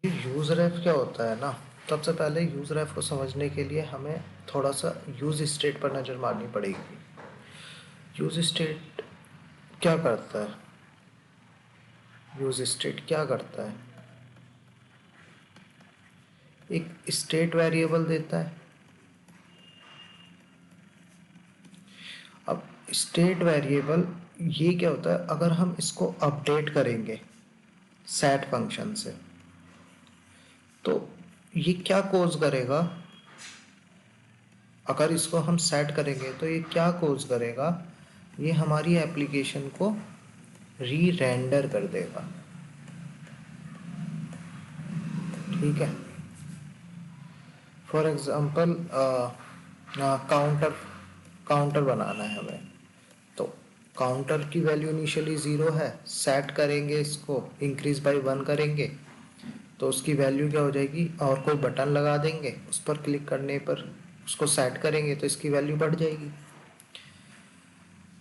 ये यूज रेफ क्या होता है ना। सबसे पहले यूज रेफ को समझने के लिए हमें थोड़ा सा यूज स्टेट पर नज़र मारनी पड़ेगी। यूज स्टेट क्या करता है? यूज स्टेट क्या करता है? एक स्टेट वेरिएबल देता है। अब स्टेट वेरिएबल ये क्या होता है, अगर हम इसको अपडेट करेंगे सेट फंक्शन से तो ये क्या कोज करेगा। अगर इसको हम सेट करेंगे तो ये क्या कोज करेगा, ये हमारी एप्लीकेशन को री रेंडर कर देगा। ठीक है। फॉर एग्जांपल काउंटर काउंटर बनाना है हमें, तो काउंटर की वैल्यू इनिशियली ज़ीरो है। सेट करेंगे, इसको इंक्रीज बाय 1 करेंगे तो उसकी वैल्यू क्या हो जाएगी, और कोई बटन लगा देंगे, उस पर क्लिक करने पर उसको सेट करेंगे तो इसकी वैल्यू बढ़ जाएगी।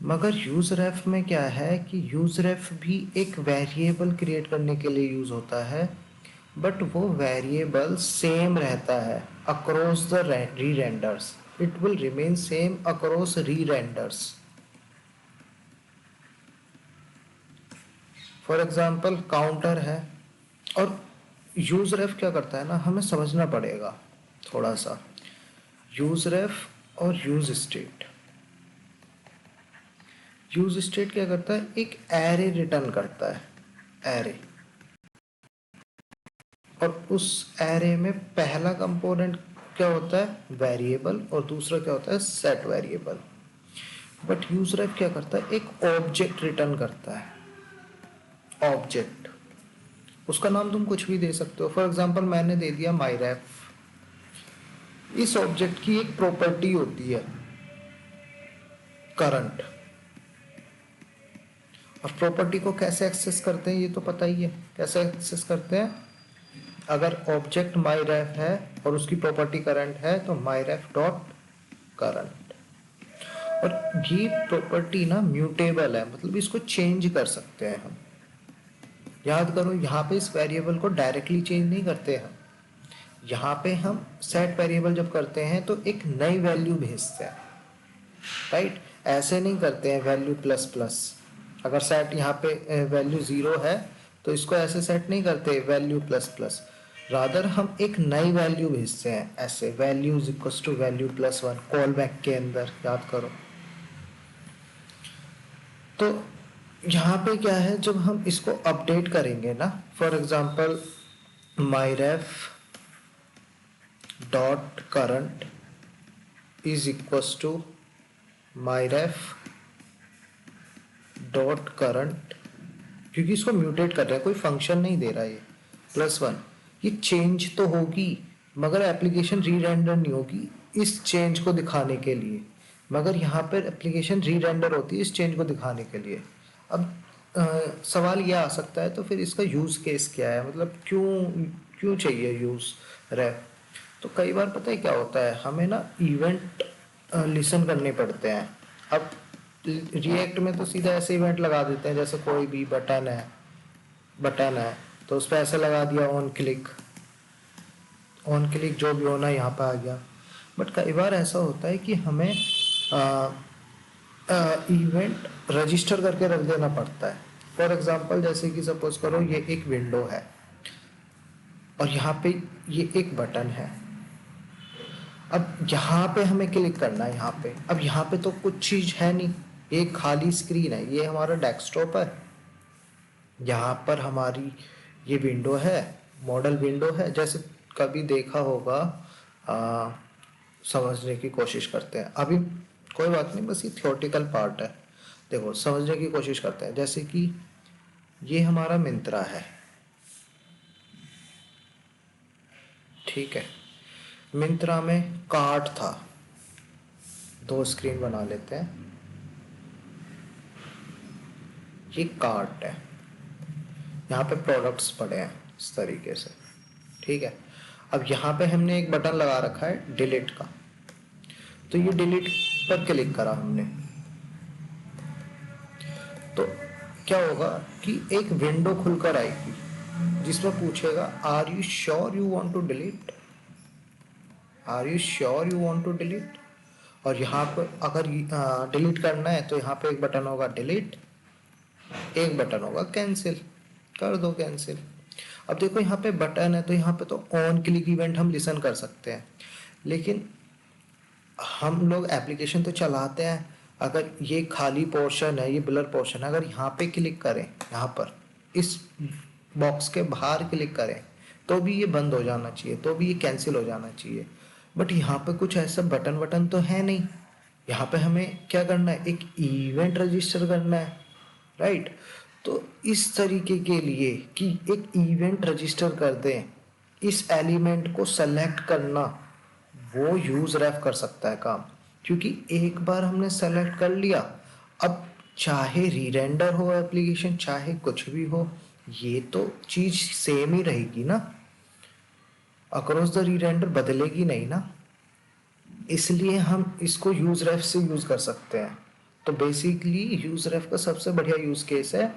मगर यूज रेफ में क्या है कि यूज रेफ भी एक वेरिएबल क्रिएट करने के लिए यूज होता है, बट वो वेरिएबल सेम रहता है अक्रॉस द री renders. It will remain same across री रेंडर्स। फॉर एग्जाम्पल काउंटर है, और यूज रेफ क्या करता है ना, हमें समझना पड़ेगा थोड़ा सा। यूज रेफ और यूज स्टेट, यूज स्टेट क्या करता है, एक एरे रिटर्न करता है, एरे। और उस एरे में पहला कंपोनेंट क्या होता है, वेरिएबल, और दूसरा क्या होता है, सेट वेरिएबल। बट यूज रेफ क्या करता है, एक ऑब्जेक्ट रिटर्न करता है, ऑब्जेक्ट। उसका नाम तुम कुछ भी दे सकते हो। फॉर एग्जांपल मैंने दे दिया माई रेफ। इस ऑब्जेक्ट की एक प्रॉपर्टी होती है करंट, और प्रॉपर्टी को कैसे एक्सेस करते हैं ये तो पता ही है। कैसे एक्सेस करते हैं, अगर ऑब्जेक्ट माई रेफ है और उसकी प्रॉपर्टी करंट है तो माई रेफ डॉट करंट। और ये प्रॉपर्टी ना म्यूटेबल है, मतलब इसको चेंज कर सकते हैं हम। याद करो, यहाँ पे इस वेरिएबल को डायरेक्टली चेंज नहीं करते हम। यहाँ पे हम सेट वेरिएबल जब करते हैं तो एक नई वैल्यू भेजते हैं, राइट। ऐसे नहीं करते हैं वैल्यू प्लस प्लस। अगर सेट यहाँ पे वैल्यू ज़ीरो है तो इसको ऐसे सेट नहीं करते वैल्यू प्लस प्लस। रादर हम एक नई वैल्यू भेजते हैं, ऐसे value is equal to value plus one, call back के अंदर, याद करो। तो यहाँ पे क्या है, जब हम इसको अपडेट करेंगे ना, for example my ref dot current is equal to my ref dot current, क्योंकि इसको म्यूटेट कर रहे हैं, कोई फंक्शन नहीं दे रहा है, ये प्लस वन। ये चेंज तो होगी मगर एप्लीकेशन री रेंडर नहीं होगी इस चेंज को दिखाने के लिए। मगर यहाँ पर एप्लीकेशन री रेंडर होती है इस चेंज को दिखाने के लिए। अब सवाल यह आ सकता है, तो फिर इसका यूज़ केस क्या है, मतलब क्यों क्यों चाहिए यूज़ रेफ। तो कई बार पता है क्या होता है, हमें ना इवेंट लिसन करने पड़ते हैं। अब रिएक्ट में तो सीधा ऐसे इवेंट लगा देते हैं, जैसे कोई भी बटन है तो उस पर ऐसे लगा दिया ऑन क्लिक जो भी होना यहाँ पे आ गया। बट कई बार ऐसा होता है कि हमें इवेंट रजिस्टर करके रख देना पड़ता है। फॉर एग्जांपल जैसे कि सपोज करो ये एक विंडो है और यहाँ पे ये एक बटन है। अब यहाँ पे हमें क्लिक करना है, यहाँ पे, अब यहाँ पे तो कुछ चीज़ है नहीं, एक खाली स्क्रीन है, ये हमारा डेस्कटॉप है। यहाँ पर हमारी ये विंडो है, मॉडल विंडो है, जैसे कभी देखा होगा। आ, समझने की कोशिश करते हैं अभी, कोई बात नहीं, बस ये थियोरेटिकल पार्ट है। देखो समझने की कोशिश करते हैं, जैसे कि ये हमारा मिंत्रा है, ठीक है। मिंत्रा में कार्ट था, दो स्क्रीन बना लेते हैं, ये कार्ट है, यहाँ पे प्रोडक्ट्स पड़े हैं इस तरीके से, ठीक है। अब यहाँ पे हमने एक बटन लगा रखा है डिलीट का, तो ये डिलीट पर क्लिक करा हमने तो क्या होगा कि एक विंडो खुलकर आएगी, जिसमें पूछेगा are you sure you want to delete, are you sure you want to delete. और यहाँ पर अगर डिलीट करना है तो यहाँ पे एक बटन होगा डिलीट, एक बटन होगा कैंसिल, कर दो कैंसिल। अब देखो यहाँ पे बटन है तो यहाँ पे तो ऑन क्लिक इवेंट हम लिसन कर सकते हैं, लेकिन हम लोग एप्लीकेशन तो चलाते हैं, अगर ये खाली पोर्शन है, ये ब्लर पोर्शन है, अगर यहाँ पे क्लिक करें, यहाँ पर इस बॉक्स के बाहर क्लिक करें तो भी ये बंद हो जाना चाहिए, तो भी ये कैंसिल हो जाना चाहिए। बट यहाँ पे कुछ ऐसा बटन वटन तो है नहीं, यहाँ पे हमें क्या करना है, एक इवेंट रजिस्टर करना है, राइट। तो इस तरीके के लिए कि एक इवेंट रजिस्टर कर दें, इस एलिमेंट को सेलेक्ट करना, वो यूज रेफ कर सकता है काम। क्योंकि एक बार हमने सेलेक्ट कर लिया, अब चाहे रीरेंडर हो एप्लीकेशन, चाहे कुछ भी हो, ये तो चीज सेम ही रहेगी ना, अक्रॉस द रीरेंडर बदलेगी नहीं ना। इसलिए हम इसको यूज रेफ से यूज कर सकते हैं। तो बेसिकली यूज रेफ का सबसे बढ़िया यूज केस है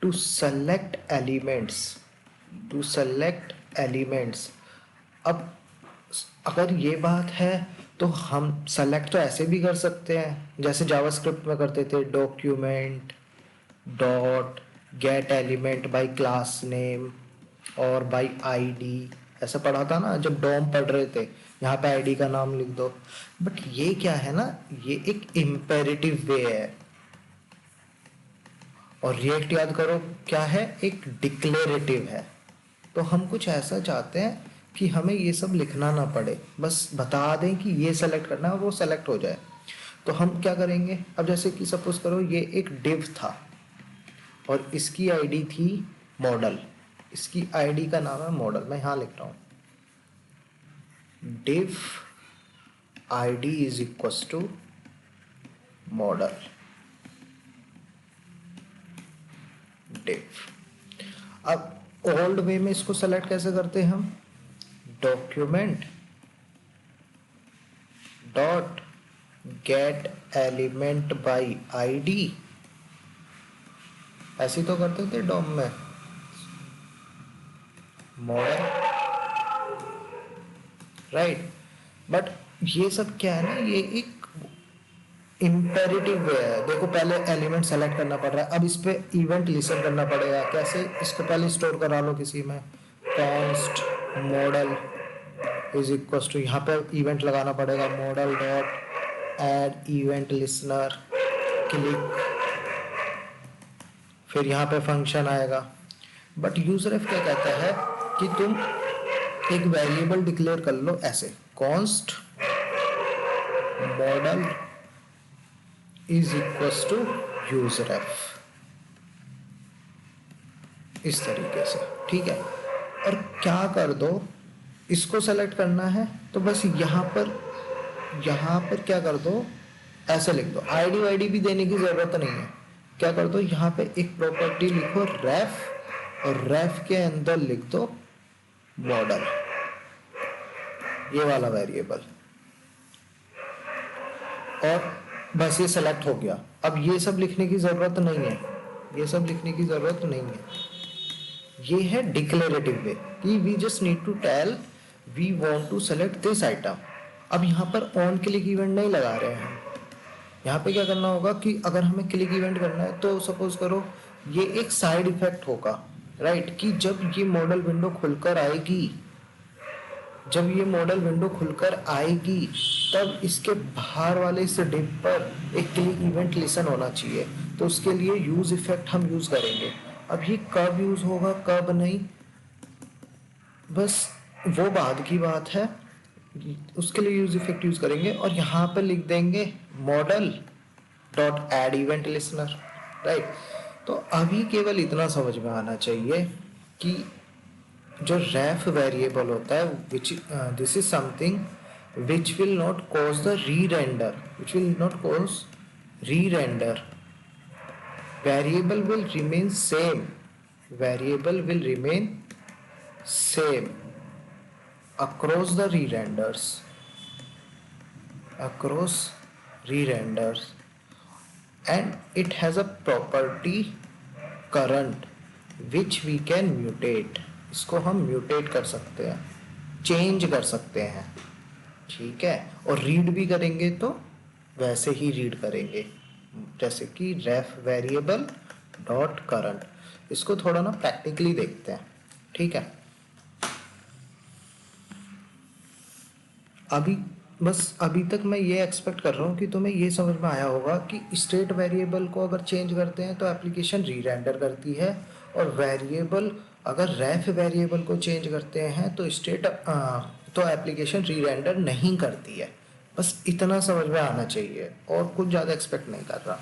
to select elements, to select elements. अब अगर ये बात है तो हम सेलेक्ट तो ऐसे भी कर सकते हैं जैसे जावास्क्रिप्ट में करते थे, document dot gate element by class name और बाय आईडी, ऐसा पढ़ा था ना जब डॉम पढ़ रहे थे, यहाँ पे आईडी का नाम लिख दो। बट ये क्या है ना, ये एक इम्पेरेटिव वे है, और रिएक्ट याद करो क्या है, एक डिक्लेरेटिव है। तो हम कुछ ऐसा चाहते हैं कि हमें ये सब लिखना ना पड़े, बस बता दें कि ये सेलेक्ट करना है, वो सेलेक्ट हो जाए। तो हम क्या करेंगे, अब जैसे कि सपोज करो ये एक डिव था और इसकी आईडी थी मॉडल, इसकी आईडी का नाम है मॉडल, मैं यहां लिख रहा हूं div id is equals to model div। अब ओल्ड वे में इसको सेलेक्ट कैसे करते हैं हम, document dot gate element by ID, ऐसे तो करते थे डॉम में, मॉडल, राइट। बट ये सब क्या है ना, ये एक इम्पेरेटिव वे है। देखो पहले एलिमेंट सेलेक्ट करना पड़ रहा है, अब इस पे इवेंट लिसन करना पड़ेगा। कैसे, इसको पहले स्टोर करा लो किसी में, const model is equal to, यहाँ पे इवेंट लगाना पड़ेगा model dot add event listener click, फिर यहाँ पे फंक्शन आएगा। बट यूजरएफ क्या कहता है कि तुम एक वेरिएबल डिक्लेयर कर लो ऐसे, const model is equal to use ref, इस तरीके से, ठीक है। और क्या कर दो, इसको सेलेक्ट करना है तो बस यहाँ पर क्या कर दो, ऐसे लिख दो, आईडी वाईडी भी देने की जरूरत नहीं है। क्या कर दो, यहाँ पे एक प्रॉपर्टी लिखो रेफ, और रेफ के अंदर लिख दो मॉडल, ये वाला वेरिएबल, और बस ये सेलेक्ट हो गया। अब ये सब लिखने की जरूरत नहीं है, ये सब लिखने की जरूरत नहीं है। ये है डिक्लेरेटिव वे कि we just need to tell we want to select this item. अब यहाँ पर ऑन क्लिक इवेंट नहीं लगा रहे हैं, यहाँ पे क्या करना होगा कि अगर हमें क्लिक इवेंट करना है तो सपोज करो ये एक साइड इफेक्ट होगा, राइट, कि जब ये मॉडल विंडो खुलकर आएगी, जब ये मॉडल विंडो खुलकर आएगी तब इसके बाहर वाले इस डिव पर एक क्लिक इवेंट लिसन होना चाहिए। तो उसके लिए यूज इफेक्ट हम यूज करेंगे। अब ये कब यूज होगा कब नहीं, बस वो बाद की बात है, उसके लिए यूज इफेक्ट यूज करेंगे। और यहाँ पे लिख देंगे model dot add event listener, right. तो अभी केवल इतना समझ में आना चाहिए कि जो रेफ वेरिएबल होता है, which this is something which will not cause the re-render, which will not cause re-render, variable will remain same, variable will remain same across the re-renders, across re-renders, and it has a property current, which we can mutate, इसको हम mutate कर सकते हैं, change कर सकते हैं, ठीक है। और रीड भी करेंगे तो वैसे ही रीड करेंगे, जैसे कि रेफ वेरिएबल डॉट करंट। इसको थोड़ा ना प्रैक्टिकली देखते हैं, ठीक है। अभी बस अभी तक मैं ये एक्सपेक्ट कर रहा हूँ कि तुम्हें ये समझ में आया होगा कि स्टेट वेरिएबल को अगर चेंज करते हैं तो एप्लीकेशन री रेंडर करती है, और वेरिएबल अगर रेफ वेरिएबल को चेंज करते हैं तो तो एप्लीकेशन री रेंडर नहीं करती है। बस इतना समझ में आना चाहिए, और कुछ ज़्यादा एक्सपेक्ट नहीं कर रहा।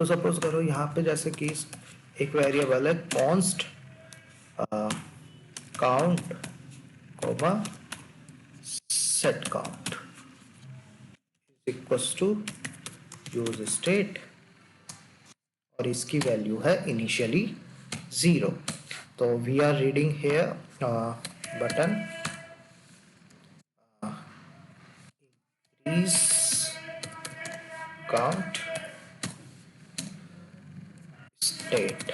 तो सपोज करो यहाँ पे जैसे कि एक वेरिएबल है const count comma set count equals to use state, और इसकी वैल्यू है इनिशियली 0। तो we are reading here button increase count state,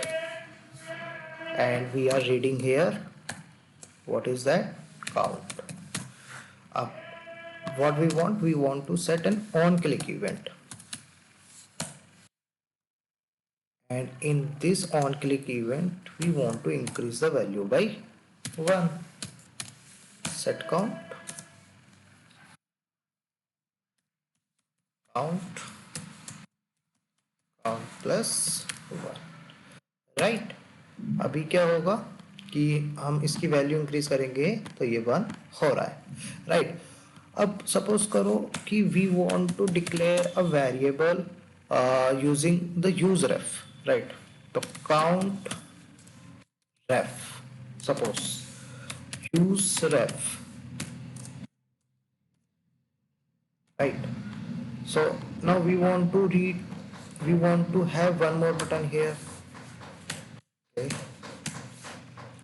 and we are reading here what is that count. Up, what we want to set an on click event, and in this on click event we want to increase the value by 1. Set count plus 1, right. अभी क्या होगा कि हम इसकी value increase करेंगे तो ये 1 हो रहा है, राइट। अब सपोज करो कि we want to declare a variable using the use ref, right. तो count ref, suppose use ref, right. So now we want to have one more button here, okay.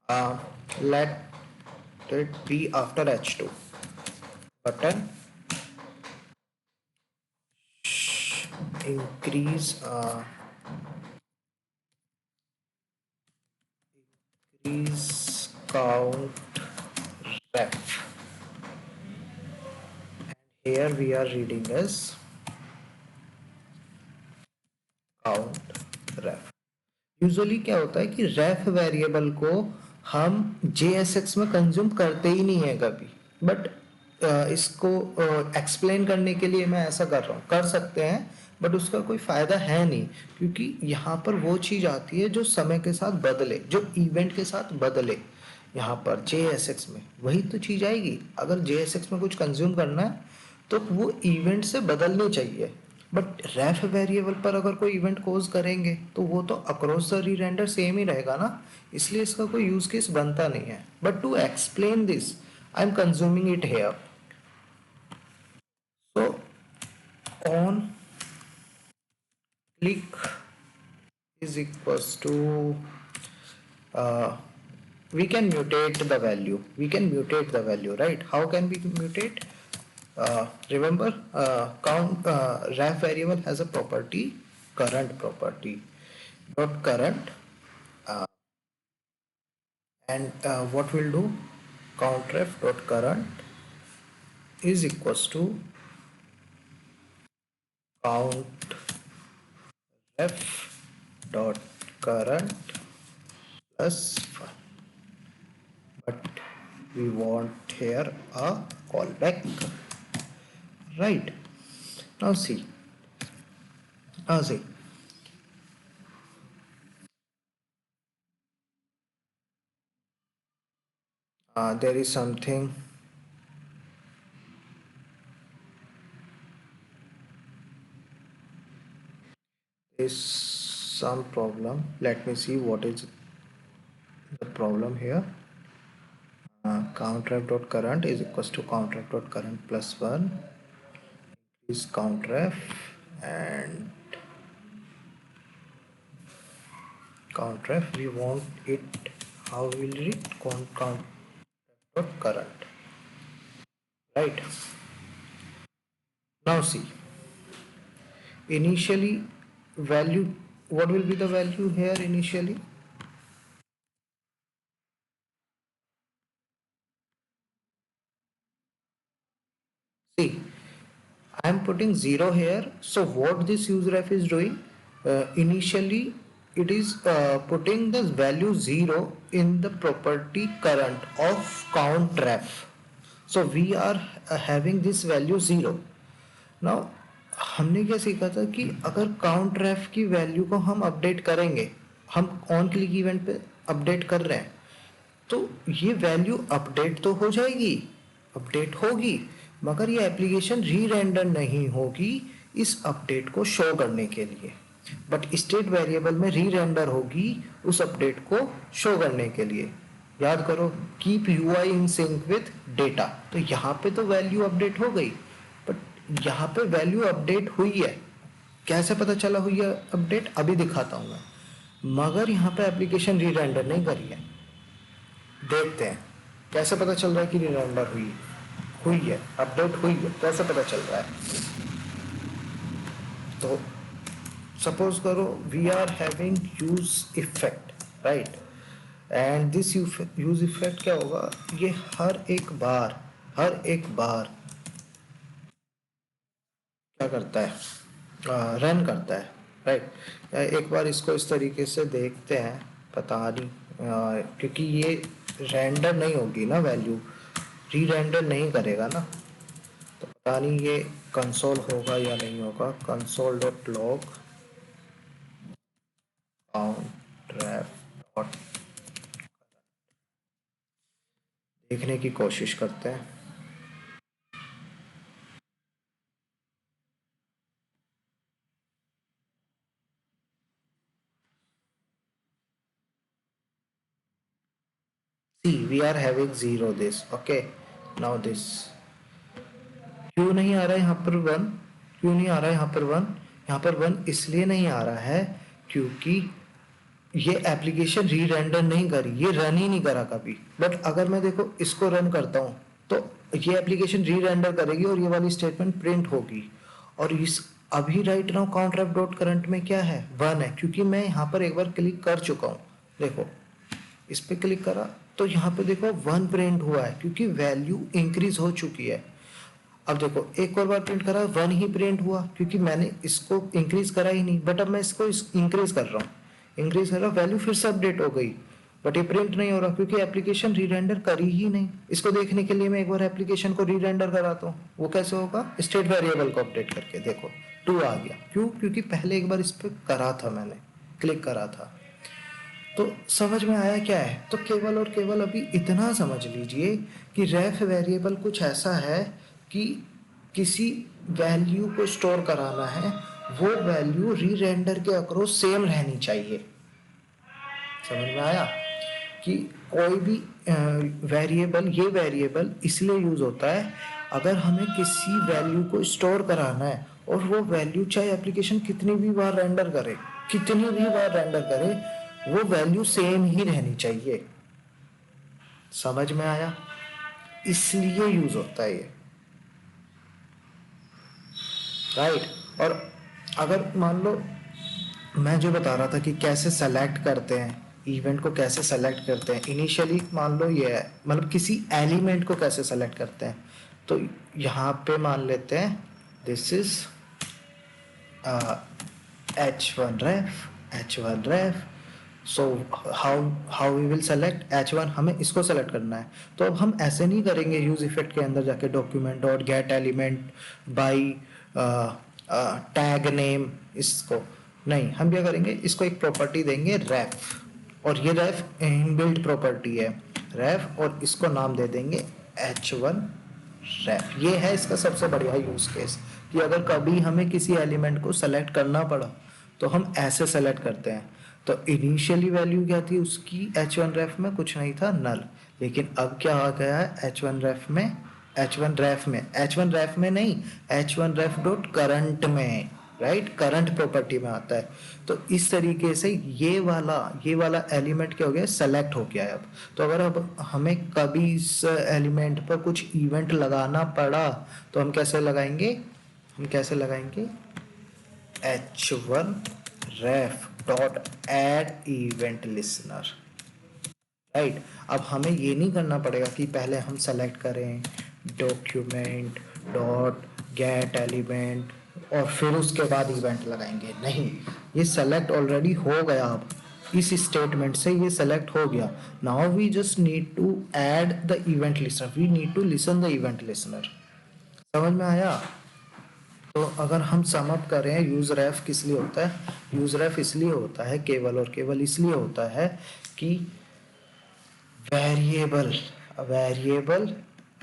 uh, Let it be after h2 button increase increase count ref, and here we are reading as count ref. Usually क्या होता है कि रेफ variable को हम JSX में consume करते ही नहीं है कभी, बट इसको एक्सप्लेन करने के लिए मैं ऐसा कर रहा हूँ, कर सकते हैं बट उसका कोई फायदा है नहीं, क्योंकि यहाँ पर वो चीज आती है जो समय के साथ बदले, जो इवेंट के साथ बदले। यहाँ पर JSX में वही तो चीज आएगी। अगर JSX में कुछ कंज्यूम करना है तो वो इवेंट से बदलनी चाहिए, बट रेफ वेरिएबल पर अगर कोई इवेंट कोज करेंगे तो वो तो अक्रॉस द री रेंडर सेम ही रहेगा ना, इसलिए इसका कोई यूज केस बनता नहीं है। But to explain this I am consuming it here. So on click is equals to we can mutate the value, right? How can we mutate? Remember, count ref variable has a property, current property dot current, uh, and what we'll do, count ref dot current is equals to count ref dot current plus 1, but we want here a callback, right? Now see, now see, there is something, is some problem. Let me see what is the problem here. Count ref dot current is equals to count ref dot current plus 1 is count ref, and count ref we want it, how will read count dot current, right? Now see, initially value, what will be the value here initially? See, I am putting 0 here. So what this useref is doing, initially it is putting the value 0 in the property current of count ref. So we are having this value 0. Now हमने क्या सीखा था कि अगर count रेफ की value को हम update करेंगे, हम ऑन क्लिक इवेंट पे अपडेट कर रहे हैं, तो ये वैल्यू अपडेट तो हो जाएगी, अपडेट होगी, मगर ये एप्लीकेशन री रेंडर नहीं होगी इस अपडेट को शो करने के लिए, बट स्टेट वेरिएबल में री रेंडर होगी उस अपडेट को शो करने के लिए। याद करो, keep UI in sync with data, तो यहाँ पे तो वैल्यू अपडेट हो गई, बट यहाँ पे वैल्यू अपडेट हुई है। कैसे पता चला हुई है अपडेट, अभी दिखाता हूँ मैं, मगर यहाँ पे एप्लीकेशन री रेंडर नहीं करी है। देखते हैं कैसे पता चल रहा है कि री रेंडर हुई है, अपडेट हुई है, कैसे पता चल रहा है। तो सपोज करो we are having use effect, right, and this use effect क्या होगा, ये हर एक बार क्या करता है, रन करता है, राइट। एक बार इसको इस तरीके से देखते हैं, पता नहीं, क्योंकि ये रेंडर नहीं होगी ना वैल्यू, री रेंडर नहीं करेगा ना, तो पता नहीं ये कंसोल होगा या नहीं होगा। कंसोल डॉट लॉग काउंट रेफ डॉट, देखने की कोशिश करते हैं। See, we are having 0 this, okay, now this, क्यों नहीं आ रहा है यहाँ पर 1, क्यों नहीं आ रहा है यहाँ पर 1, यहाँ पर 1 इसलिए नहीं आ रहा है क्योंकि ये एप्लीकेशन री रेंडर नहीं करी, ये रन ही नहीं करा कभी। बट अगर मैं देखो इसको रन करता हूँ तो ये एप्लीकेशन री रेंडर करेगी और ये वाली स्टेटमेंट प्रिंट होगी। और इस अभी राइट नाउ काउंट रेफ डॉट करंट में क्या है, 1 है, क्योंकि मैं यहाँ पर एक बार क्लिक कर चुका हूँ। देखो इस पे क्लिक करा तो यहाँ पे देखो 1 प्रिंट हुआ है क्योंकि वैल्यू इंक्रीज हो चुकी है। अब देखो एक और बार प्रिंट करा, 1 ही प्रिंट हुआ क्योंकि मैंने इसको इंक्रीज करा ही नहीं, बट अब मैं इसको इंक्रीज कर रहा हूँ, इंक्रीज कर रहा हूँ, वैल्यू फिर से अपडेट हो गई, बट ये प्रिंट नहीं हो रहा क्योंकि एप्लीकेशन री रेंडर करी ही नहीं। इसको देखने के लिए मैं एक बार एप्लीकेशन को री रेंडर कराता हूँ, वो कैसे होगा, स्टेट वेरिएबल को अपडेट करके। देखो 2 आ गया, क्यों, क्योंकि पहले एक बार इस पर करा था, मैंने क्लिक करा था। तो समझ में आया क्या है, तो केवल और केवल अभी इतना समझ लीजिए कि रेफ वेरिएबल कुछ ऐसा है कि किसी वैल्यू को स्टोर कराना है, वो वैल्यू री रेंडर के अक्रॉस सेम रहनी चाहिए। समझ में आया कि कोई भी वेरिएबल, ये वेरिएबल इसलिए यूज होता है अगर हमें किसी वैल्यू को स्टोर कराना है और वो वैल्यू चाहे एप्लीकेशन कितनी भी बार रेंडर करे, कितनी भी बार रेंडर करे, वो वैल्यू सेम ही रहनी चाहिए। समझ में आया, इसलिए यूज होता है ये, राइट। और अगर मान लो मैं जो बता रहा था कि कैसे सेलेक्ट करते हैं, इवेंट को कैसे सेलेक्ट करते हैं, इनिशियली मान लो ये है, मतलब किसी एलिमेंट को कैसे सेलेक्ट करते हैं, तो यहाँ पे मान लेते हैं this is h1 ref। So how we will select h1, हमें इसको सेलेक्ट करना है। तो अब हम ऐसे नहीं करेंगे यूज इफेक्ट के अंदर जाके document dot gate element by tag name, इसको नहीं, हम क्या करेंगे, इसको एक प्रॉपर्टी देंगे रेफ, और ये रेफ इनबिल्ट प्रॉपर्टी है रेफ, और इसको नाम दे देंगे h1 रेफ। ये है इसका सबसे बढ़िया यूज केस कि अगर कभी हमें किसी एलिमेंट को सेलेक्ट करना पड़ा तो हम ऐसे सेलेक्ट करते हैं। तो इनिशियली वैल्यू क्या थी उसकी, h1 रेफ में कुछ नहीं था, नल, लेकिन अब क्या आ गया है h1 रेफ में, h1 रेफ में नहीं, h1 रेफ डॉट करंट में, राइट, करंट प्रॉपर्टी में आता है। तो इस तरीके से ये वाला एलिमेंट क्या हो गया, सेलेक्ट हो गया है अब। तो अगर अब हमें कभी इस एलिमेंट पर कुछ इवेंट लगाना पड़ा तो हम कैसे लगाएंगे, h1 ref dot add event listener, right. अब हमें ये नहीं करना पड़ेगा कि पहले हम सेलेक्ट करें डॉक्यूमेंट डॉट गेट एलिमेंट और फिर उसके बाद इवेंट लगाएंगे, नहीं, ये सेलेक्ट ऑलरेडी हो गया। अब इस स्टेटमेंट से ये सेलेक्ट हो गया। Now we just need to add the event listener, we need to listen the event listener. समझ में आया? तो अगर हम सम अप करें, यूज रेफ किस लिए होता है? यूज रेफ इसलिए होता है केवल और केवल इसलिए होता है कि वेरिएबल वेरिएबल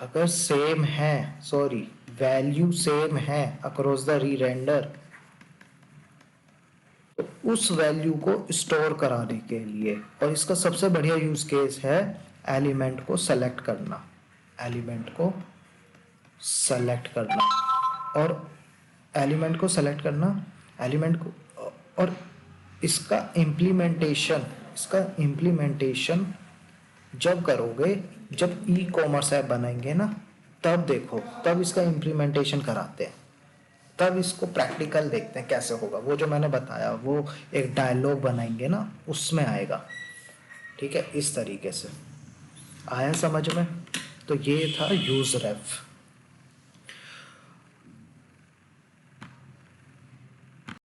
अगर सेम है, सॉरी वैल्यू सेम है अक्रॉस द री रेंडर, तो उस वैल्यू को स्टोर कराने के लिए। और इसका सबसे बढ़िया यूज केस है एलिमेंट को सेलेक्ट करना, एलिमेंट को सेलेक्ट करना और एलिमेंट को सेलेक्ट करना, एलिमेंट को, और इसका इम्प्लीमेंटेशन जब करोगे, जब ई कॉमर्स ऐप बनाएंगे ना, तब देखो, तब इसका इम्प्लीमेंटेशन कराते हैं, तब इसको प्रैक्टिकल देखते हैं कैसे होगा। वो जो मैंने बताया, वो एक डायलॉग बनाएंगे ना, उसमें आएगा। ठीक है, इस तरीके से आया समझ में? तो ये था यूज रेफ।